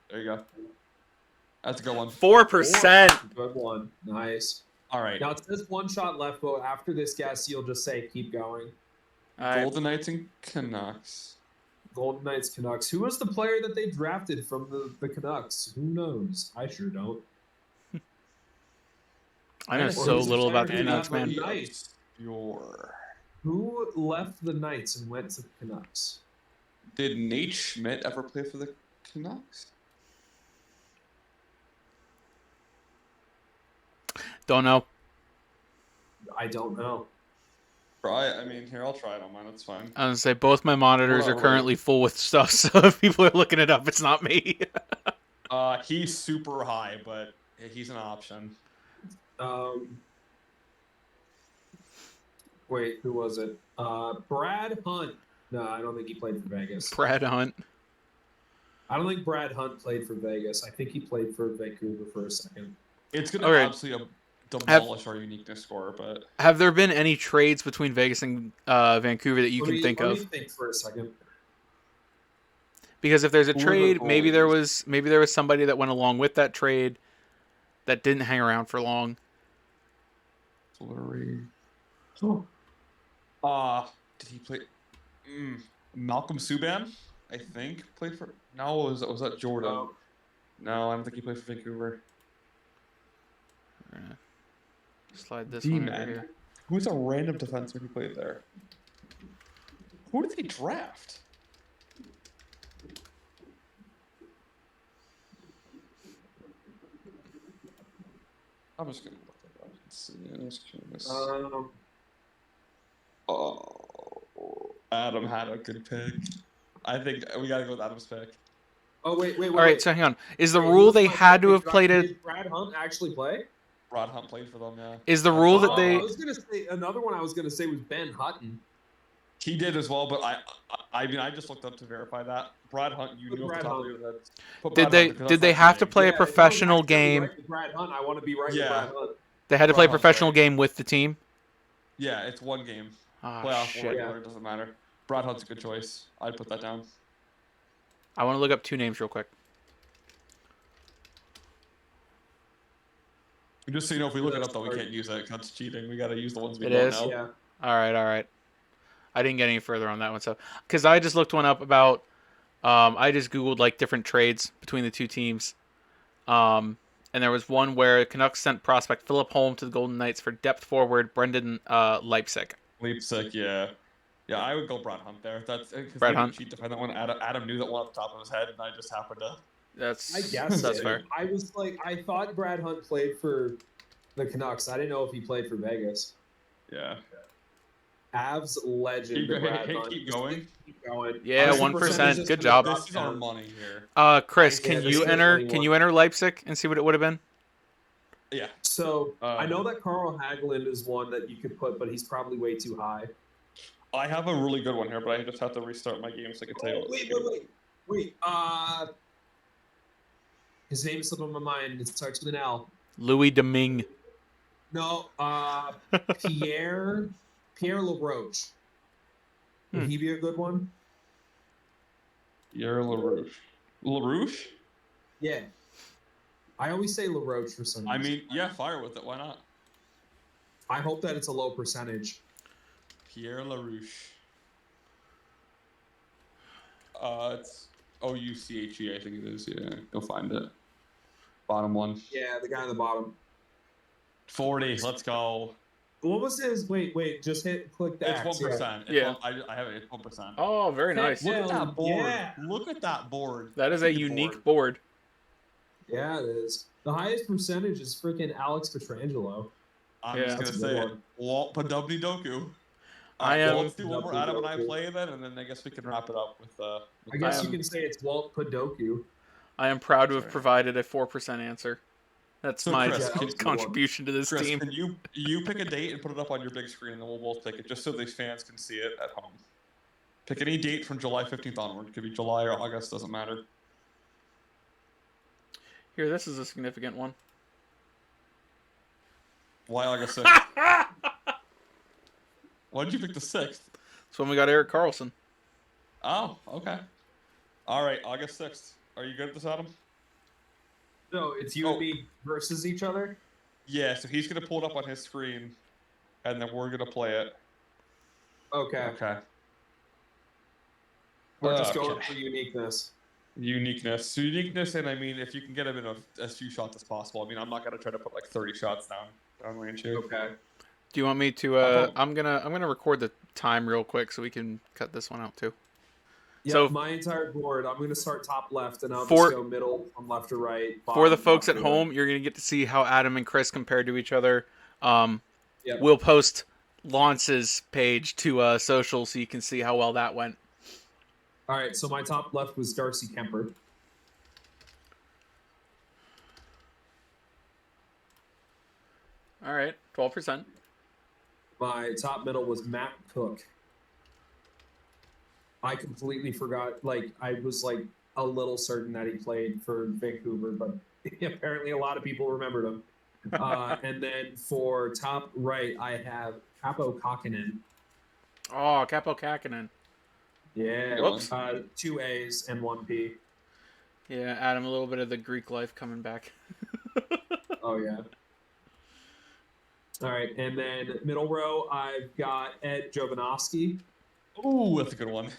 There you go. That's a good one. 4%. Good one. Nice. All right. Now it says one shot left, but after this guess, you'll just say keep going. All right. Golden Knights and Canucks. Golden Knights Canucks. Who was the player that they drafted from the Canucks? Who knows? I sure don't. I know Or so who's the little about the player who Canucks, left man. the Knights? Your Who left the Knights and went to the Canucks? Did Nate Schmidt ever play for the Canucks? Don't know. I don't know. Try. I mean, here I'll try it on mine. That's fine. I was gonna say both my monitors are Whatever. currently full with stuff, so if people are looking it up, it's not me. He's super high, but he's an option. Wait, who was it? Brad Hunt. No, I don't think he played for Vegas. Brad Hunt. I don't think Brad Hunt played for Vegas. I think he played for Vancouver for a second. It's gonna All right. absolutely demolish our uniqueness score, but Have there been any trades between Vegas and Vancouver that you can think let of? me think for a second. Because if there's a Who are the trade, maybe there goalies? was somebody that went along with that trade that didn't hang around for long. Fleury. Did he play? Malcolm Subban, I think, played for. No, was that Jordan? Oh. No, I don't think he played for Vancouver. Slide this one over D-man. here. Who's a random defenseman who played there? Who did they draft? I'm just gonna look it up and see. Oh, Adam had a good pick. I think we gotta go with Adam's pick. Oh wait. All right, so hang on. Is the rule they had to have played it? Did Brad Hunt actually play? Brad Hunt played for them, yeah. Is the rule that they? I was gonna say another one. I was gonna say was Ben Hutton. He did as well, but I mean, I just looked up to verify that. Brad Hunt, you knew off the top of your head. Put Brad Hunt because Did they that's have to the play a Yeah, if I was professional actually game? right with Brad Hunt, I want to be right Yeah. with Brad Hunt. They had to play a Brad Hunt's professional right. game with the team. Yeah, it's one game. Oh, Playoff or shit. regular, it doesn't matter. Brad Hunt's a good choice. I'd put that down. I want to look up two names real quick. Just so you know, if we look it up, though, we can't use it. That's cheating. We gotta use the ones we It don't is? know. Yeah. All right. I didn't get any further on that one, so because I just looked one up about. I just googled like different trades between the two teams, and there was one where Canucks sent prospect Philip Holm to the Golden Knights for depth forward Brendan Leipzig. Leipzig, yeah. Yeah, I would go Brad Hunt there. That's Brad Hunt? Cheat to find that one. Adam knew that one off the top of his head, and I just happened to. That's I guess that's fair. I was like, I thought Brad Hunt played for the Canucks. I didn't know if he played for Vegas. Yeah. Avs legend. Keep, Brad hey, Hunt. keep going. Keep going. Yeah, Honestly, 1%. percentages Good for the job. This is our touchdown. money here. Chris, Yeah, can this you is enter? really Can one. you enter Leipzig and see what it would have been? Yeah. So I know that Carl Hagelin is one that you could put, but he's probably way too high. I have a really good one here, but I just have to restart my game so I can tell you. Wait. His name slipped on my mind. It starts with an L. Louis Domingue. No, Pierre LaRoche. Would he be a good one? Pierre LaRouche. LaRouche? Yeah. I always say LaRoche for some reason. I mean, yeah, fire with it. Why not? I hope that it's a low percentage. Pierre LaRouche. It's Ouche, I think it is. Yeah, you'll find it. Bottom one. Yeah, the guy on the bottom. 40. Let's go. What was his? Wait. Just click the It's X. 1%. Yeah. I have it. It's 1%. Oh, very nice. Look at Hell that board. yeah. Look at that board. That is a Good unique board. Yeah, it is. The highest percentage is freaking Alex Petrangelo. I'm Yeah. just That's a gonna good say one. it. Walt Puckdoku. I am- Let's do one more Adam and I play then, and then I guess we can wrap it up with. I guess you can say it's Walt Puckdoku. I am proud to have Sorry. provided a 4% answer. That's So, my Chris, can- contribution to this Chris, team. can you pick a date and put it up on your big screen, and then we'll both pick it, just so these fans can see it at home. Pick any date from July 15th onward. It could be July or August, doesn't matter. Here, this is a significant one. Why August 6th? Why did you pick the 6th? That's when we got Eric Carlson. Oh, okay. All right, August 6th. Are you good at this, Adam? So it's you and me versus each other? Yeah, so he's going to pull it up on his screen, and then we're going to play it. Okay. Okay. We're just going for uniqueness. Uniqueness. So uniqueness, and I mean, if you can get him in as few shots as possible. I mean, I'm not going to try to put like 30 shots down range here. Okay. Do you want me to? Okay. I'm gonna record the time real quick so we can cut this one out too. Yeah, So- my entire board, I'm going to start top left, and I'll For- just go middle from left to right. For the bottom, folks at top to right. home, you're gonna get to see how Adam and Chris compared to each other. Yep. We'll post Lontz's page to social so you can see how well that went. All right, so my top left was Darcy Kemper. All right, 12%. My top middle was Matt Cook. I completely forgot. Like, I was like a little certain that he played for Vancouver, but apparently a lot of people remembered him. And then for top right, I have Capo Kakinen. Oh, Capo Kakinen. Yeah. Whoops. 2 A's and 1 P. Yeah, Adam, a little bit of the Greek life coming back. Oh, yeah. All right. And then middle row, I've got Ed Jovanovski. Ooh, that's a good one.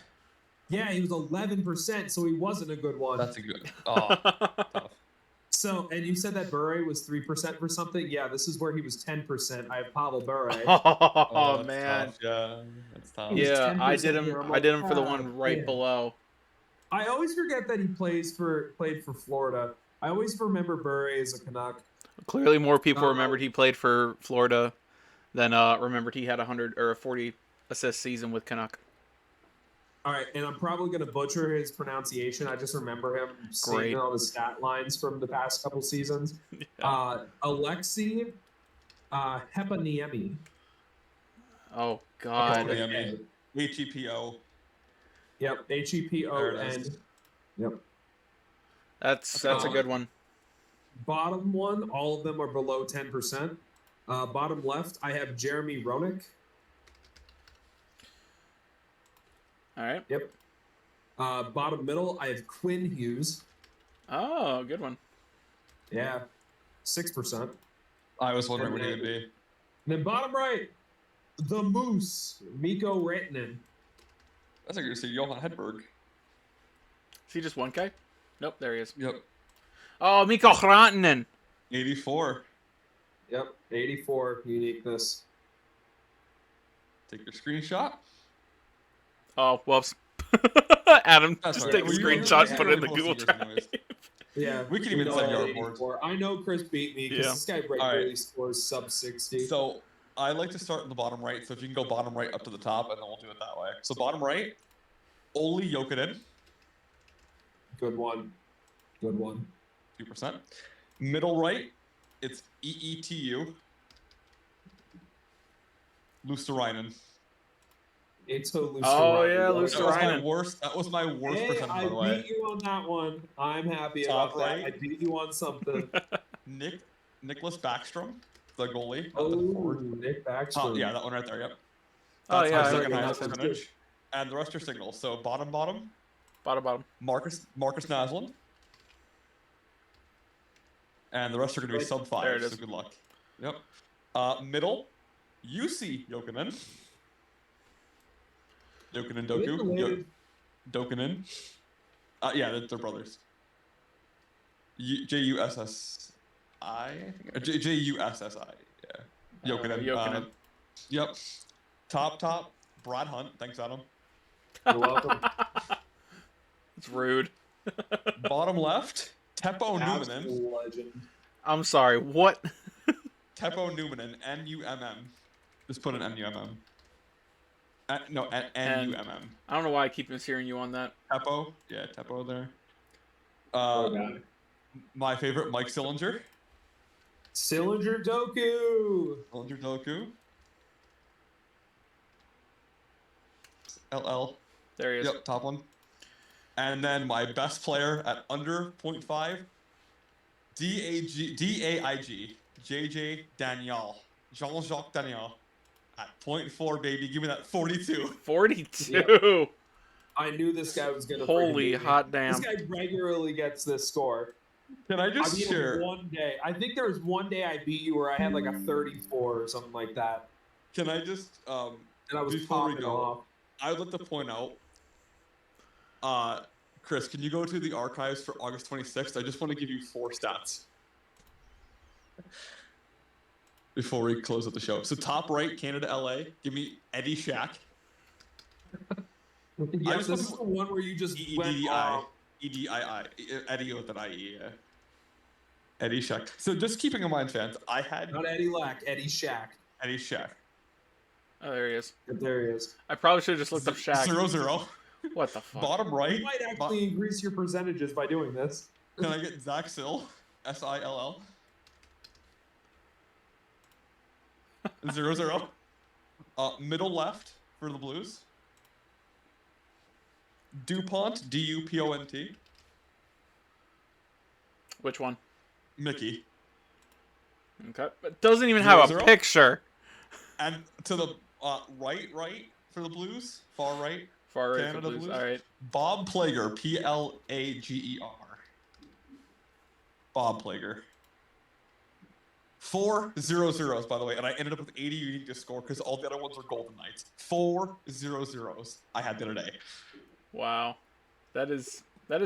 Yeah, he was 11%, so he wasn't a good one. That's a good. Oh, tough. So, and you said that Bure was 3% for something? Yeah, this is where he was 10%. I have Pavel Bure. Oh, that's man. tough. Yeah, that's tough. He was Yeah, I 10% did him. here. I'm I like, did him for the ah, one right man. below. I always forget that he played for Florida. I always remember Bure as a Canuck. Clearly, more people remembered he played for Florida than remembered he had 100 or a 40 assist season with Canuck. All right, and I'm probably going to butcher his pronunciation. I just remember him seeing all the stat lines from the past couple seasons. Yeah. Alexei Hepaniemi. Oh God. Hepaniemi. HEPO. Yep, There HEPON. it is. Yep. That's a good one. Bottom one, all of them are below 10%. Bottom left, I have Jeremy Roenick. All right. Yep. Bottom middle, I have Quinn Hughes. Oh, good one. Yeah, 6%. I was wondering And what he would be. then bottom right, the Moose, Mikko Rantanen. That's like you say Johan Hedberg. Is he just 1K? Nope, there he is. Yep. Oh, Mikko Rantanen. 84. Yep, 84 uniqueness. Take your screenshot. Oh, whoops. Adam, That's just all take right. a We- screenshot, we- put it in the we- Google we- Drive. anyways. Yeah, We can even send you our boards. I know Chris beat me because Yeah. this guy regularly scores sub 60. So I like to start in the bottom right. So if you can go bottom right up to the top, and then we'll do it that way. So bottom right, Olli Jokinen, Good one. Good one. 2%. Middle right, it's EETU. Luosterainen. Eetu Oh, yeah, That was my Luosterainen. worst. That was my worst Hey, percentage, I by the way. beat you on that one. I'm happy Top about that. right. I beat you on something. Nicholas Backstrom, the goalie. Oh, the forward. Nick Backstrom. Yeah, that one right there. Yep. Oh, That's yeah, my I second recognize highest him. percentage. And the rest are singles. So bottom, Bottom. Marcus Naslund. And the rest are going to be sub 5. There it is. So good luck. Yep. Middle, UC Jokinen. Jokinen Doku. Related. Dokinen. Yeah, they're brothers. J-U-S-S-I, I think. J-U-S-S-I. Yeah. Jokinen. Jokinen. Yep. Top. Brad Hunt. Thanks, Adam. You're welcome. It's rude. Bottom left, Teppo Absolute Numminen. legend. I'm sorry. What? Teppo Numminen. N-U-M-M. Just put an N-U-M-M. No, And- N-U-M-M. I don't know why I keep mishearing you on that. Teppo. Yeah, Teppo there. Oh, God. My favorite, Mike Sillinger. Sillinger Doku. Sillinger Doku. LL. There he is. Yep, top one. And then my best player at under 0.5, D-A-I-G, J.J. Daniel. Jean-Jacques Daniel. At 0.4, baby. Give me that 42. 42. I knew this guy was going to Holy hot This damn. guy regularly gets this score. Can I I just beat share? him one day. I think there was one day I beat you where I had like a 34 or something like that. Can I just, And I was before we popping go, off. I would like to point out, Chris, can you go to the archives for August 26th? I just want to give you 4 stats before we close out the show. So top right, Canada, LA. Give me Eddie Shack. Yeah, just this want is the one where you just went E-D-I. off. E-D-I-I. Eddie with an I-E, yeah. Eddie Shack. So just keeping in mind, fans, I had Not Eddie Lack, Eddie Shack. Eddie Shack. Oh, there he is. There he is. I probably should have just looked up Shaq. 0-0. What the fuck? Bottom right. You might actually increase your percentages by doing this. Can I get Zach Sill? S-I-L-L. 0-0. Middle left for the Blues. DuPont, D-U-P-O-N-T. Which one? Mickey. Okay. It doesn't even have a 0-0. picture. And to the right for the Blues, far right. Far right Canada for Blues. Blues. All right. Bob Plager, Plager. Bob Plager. 4 0-0s, by the way, and I ended up with 80 unique to score because all the other ones were Golden Knights. 4 0-0s I had the other day. Wow, that is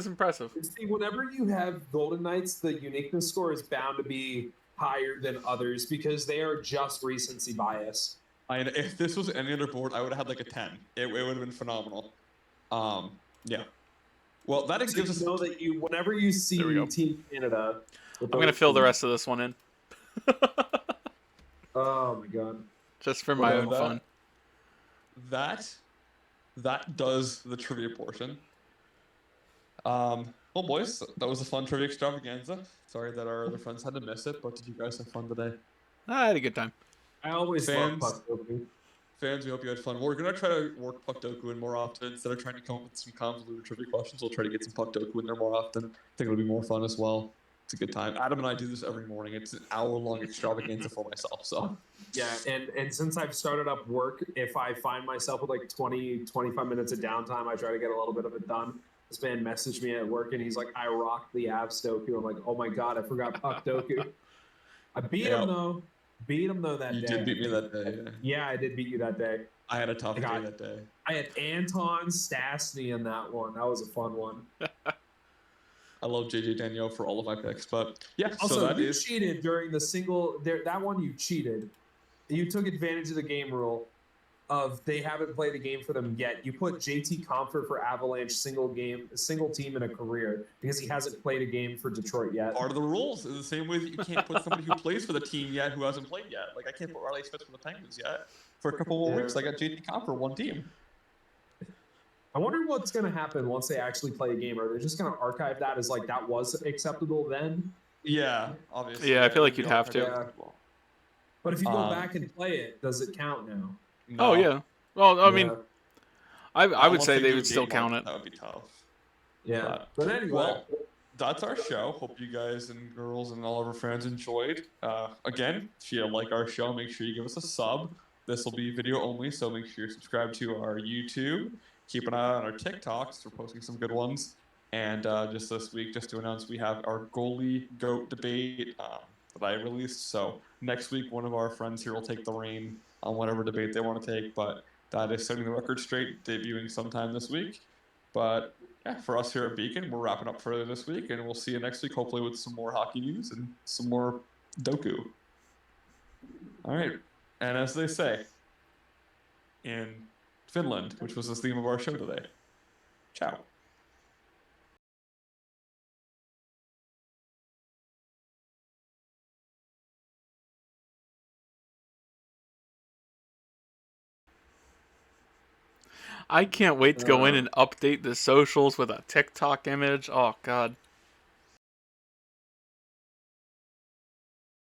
impressive. See, whenever you have Golden Knights, the uniqueness score is bound to be higher than others because they are just recency bias. If this was any other board, I would have had like a 10. It would have been phenomenal. Yeah. Well, that So gives you us. know that whenever you There we go. see Team Canada, I'm gonna fill the rest of this one in. Oh my god! Just for my own that, fun. That does the trivia portion. Well, boys, that was a fun trivia extravaganza. Sorry that our other friends had to miss it, but did you guys have fun today? I had a good time. I always love Fans- Puckdoku. Fans, we hope you had fun. We're gonna try to work Puckdoku in more often instead of trying to come up with some convoluted trivia questions. We'll try to get some Puckdoku in there more often. I think it'll be more fun as well. It's a good time. Adam and I do this every morning. It's an hour-long extravaganza for myself. So Yeah, and since I've started up work, if I find myself with like 20, 25 minutes of downtime, I try to get a little bit of it done. This man messaged me at work and he's like, I rocked the Abstoku. I'm like, oh my god, I forgot Puckdoku. I beat him though. Beat him though that you day. did beat me that day. Yeah. Yeah, I did beat you that day. I had a tough I day got- that day. I had Anton Stastny in that one. That was a fun one. I love JJ Daniel for all of my picks, but yeah. Also, so that you is cheated during the single. That one you cheated. You took advantage of the game rule of they haven't played a game for them yet. You put JT Comfort for Avalanche single team in a career because he hasn't played a game for Detroit yet. part of the rules. Is the same way that you can't put somebody who plays for the team yet who hasn't played yet. Like I can't put Riley Smith for the Penguins yet. For a couple more Yeah. weeks, I got JT Comp for one team. I wonder what's going to happen once they actually play a game. Are they just going to archive that as like that was acceptable then? Yeah, obviously. Yeah, I feel like you'd have to. Yeah. But if you go Um, back and play it, does it count now? Oh yeah. Well, I mean, Yeah. I would Unless say they they do would still game count mode, it. That would be tough. Yeah. But anyway. Well, that's our show. Hope you guys and girls and all of our friends enjoyed. Again, if you like our show, make sure you give us a sub. This will be video only, so make sure you subscribe to our YouTube. Keep an eye on our TikToks. We're posting some good ones. And just this week, just to announce, we have our goalie GOAT debate that I released. So next week, one of our friends here will take the reign on whatever debate they want to take. But that is setting the record straight, debuting sometime this week. But yeah, for us here at Beakin, we're wrapping up for this week, and we'll see you next week, hopefully with some more hockey news and some more Doku. All right. And as they say in Finland, which was the theme of our show today, ciao. I can't wait to go in and update the socials with a TikTok image. Oh god.